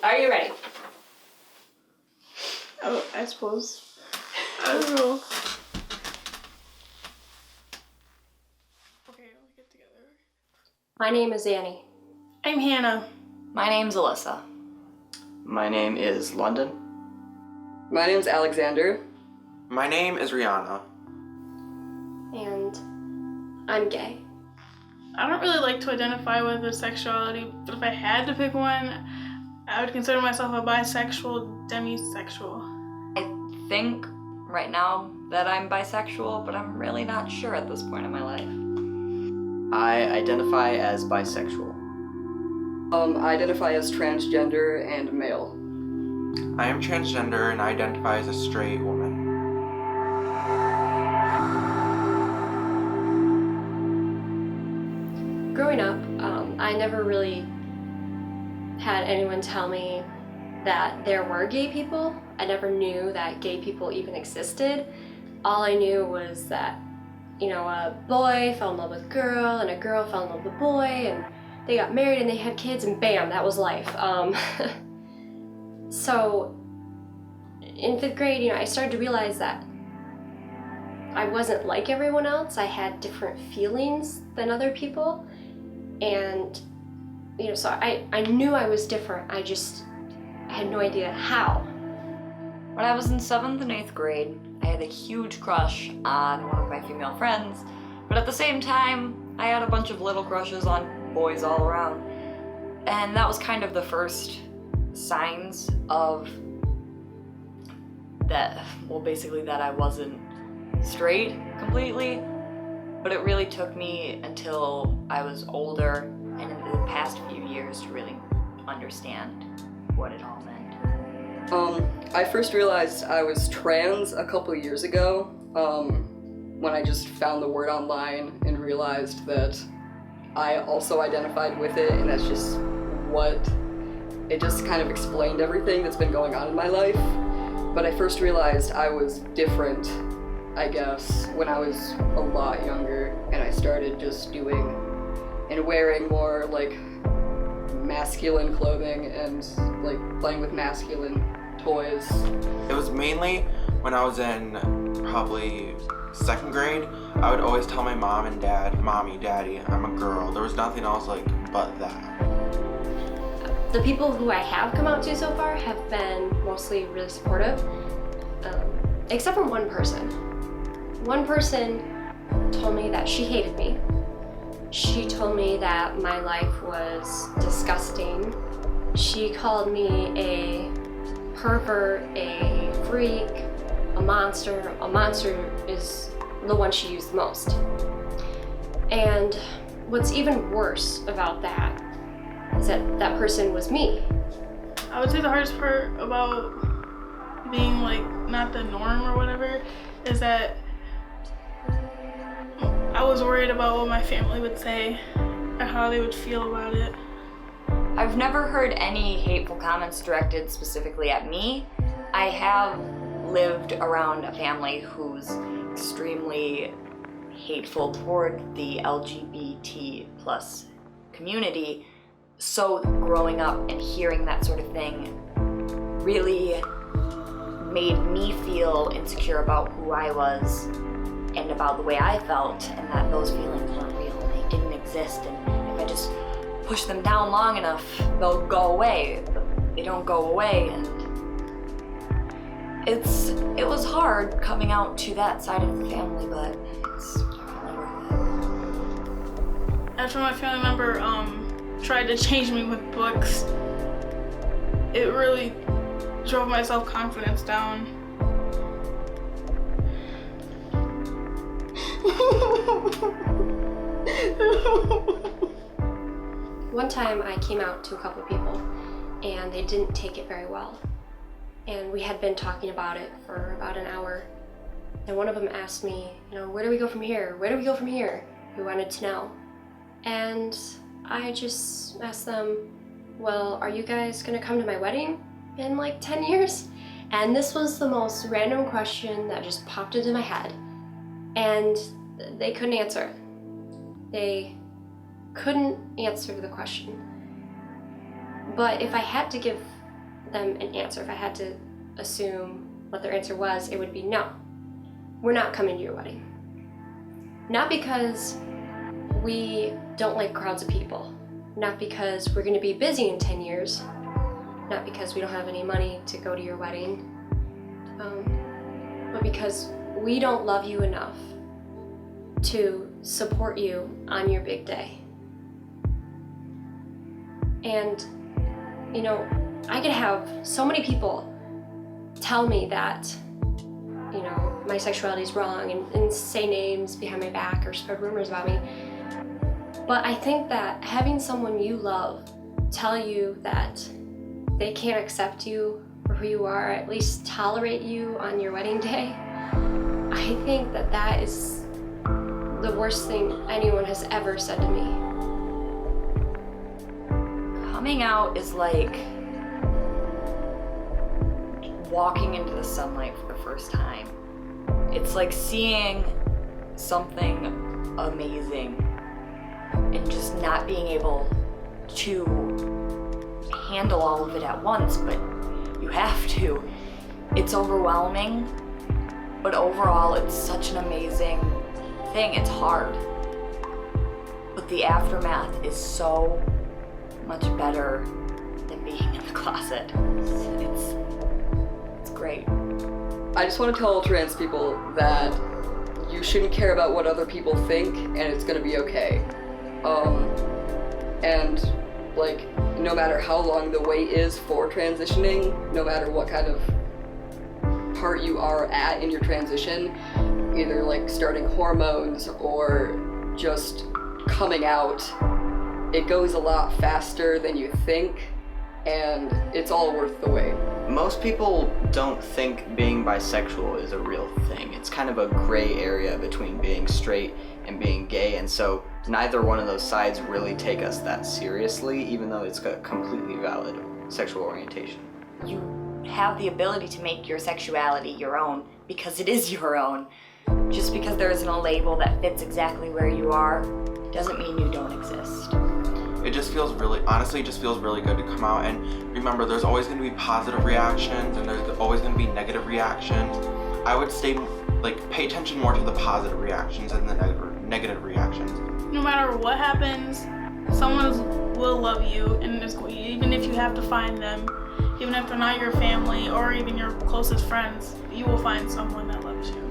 Are you ready? Oh, I suppose. I don't know. Okay, let's get together. My name is Annie. I'm Hannah. My name's Alyssa. My name is London. My name's Alexander. My name is Rihanna. And I'm gay. I don't really like to identify with a sexuality, but if I had to pick one, I would consider myself a bisexual, demisexual. I think right now that I'm bisexual, but I'm really not sure at this point in my life. I identify as bisexual. I identify as transgender and male. I am transgender and I identify as a straight woman. Growing up, I never really had anyone tell me that there were gay people. I never knew that gay people even existed. All I knew was that, a boy fell in love with a girl and a girl fell in love with a boy and they got married and they had kids and bam, that was life. So in 5th grade, I started to realize that I wasn't like everyone else. I had different feelings than other people. And, so I knew I was different. I had no idea how. When I was in 7th and 8th grade, I had a huge crush on one of my female friends, but at the same time, I had a bunch of little crushes on boys all around. And that was kind of the first signs of that, basically that I wasn't straight completely. But it really took me until I was older and in the past few years to really understand what it all meant. I first realized I was trans a couple years ago when I just found the word online and realized that I also identified with it, and that's just it just kind of explained everything that's been going on in my life. But I first realized I was different, I guess, when I was a lot younger, and I started just doing and wearing more masculine clothing and playing with masculine toys. It was mainly when I was in probably 2nd grade. I would always tell my mom and dad, "Mommy, Daddy, I'm a girl." There was nothing else but that. The people who I have come out to so far have been mostly really supportive, except for one person. One person told me that she hated me. She told me that my life was disgusting. She called me a pervert, a freak, a monster. A monster is the one she used the most. And what's even worse about that is that that person was me. I would say the hardest part about being not the norm or whatever is that I was worried about what my family would say and how they would feel about it. I've never heard any hateful comments directed specifically at me. I have lived around a family who's extremely hateful toward the LGBT plus community, so growing up and hearing that sort of thing really made me feel insecure about who I was and about the way I felt, and that those feelings weren't real, they didn't exist, and if I just push them down long enough, they'll go away. But they don't go away, and it was hard coming out to that side of the family, but it's definitely worth it. After my family member tried to change me with books, it really drove my self-confidence down. One time I came out to a couple of people and they didn't take it very well. And we had been talking about it for about an hour. And one of them asked me, where do we go from here? Where do we go from here? He wanted to know. And I just asked them, well, are you guys gonna come to my wedding in 10 years? And this was the most random question that just popped into my head. And they couldn't answer. They couldn't answer the question. But if I had to give them an answer, if I had to assume what their answer was, it would be no. We're not coming to your wedding. Not because we don't like crowds of people. Not because we're going to be busy in 10 years. Not because we don't have any money to go to your wedding. But because we don't love you enough to support you on your big day. And, you know, I could have so many people tell me that, you know, my sexuality is wrong and say names behind my back or spread rumors about me. But I think that having someone you love tell you that they can't accept you for who you are, or at least tolerate you on your wedding day, I think that that is the worst thing anyone has ever said to me. Coming out is like walking into the sunlight for the first time. It's like seeing something amazing and just not being able to handle all of it at once, but you have to. It's overwhelming, but overall it's such an amazing thing. It's hard, but the aftermath is so much better than being in the closet. It's great. I just want to tell trans people that you shouldn't care about what other people think, and it's gonna be okay. And like, no matter how long the wait is for transitioning, no matter what kind of part you are at in your transition, either like starting hormones or just coming out, it goes a lot faster than you think, and it's all worth the wait. Most people don't think being bisexual is a real thing. It's kind of a gray area between being straight and being gay, and so neither one of those sides really take us that seriously, even though it's a completely valid sexual orientation. You have the ability to make your sexuality your own because it is your own. Just because there isn't a label that fits exactly where you are doesn't mean you don't exist. It just feels really, honestly, it just feels really good to come out. And remember, there's always going to be positive reactions and there's always going to be negative reactions. I would pay attention more to the positive reactions and the negative reactions. No matter what happens, someone will love you, and even if you have to find them, even if they're not your family or even your closest friends, you will find someone that loves you.